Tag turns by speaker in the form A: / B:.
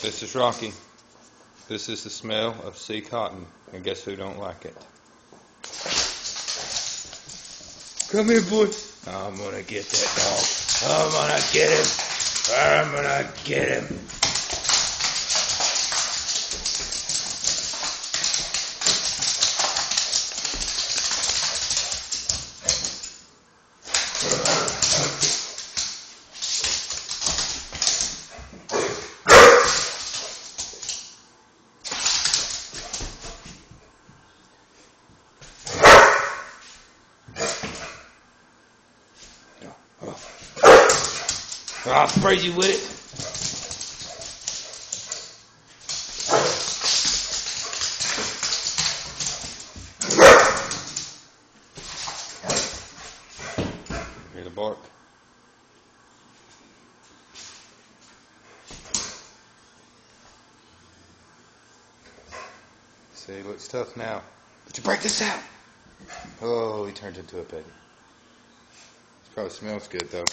A: This is Rocky. This is the smell of sea cotton, and guess who don't like it? Come here, boy. I'm gonna get that dog. I'm gonna get him. I'm gonna get him. I'll spray you with it. Hear the bark. See, he looks tough now. But you break this out. Oh, he turns into a baby. This probably smells good though.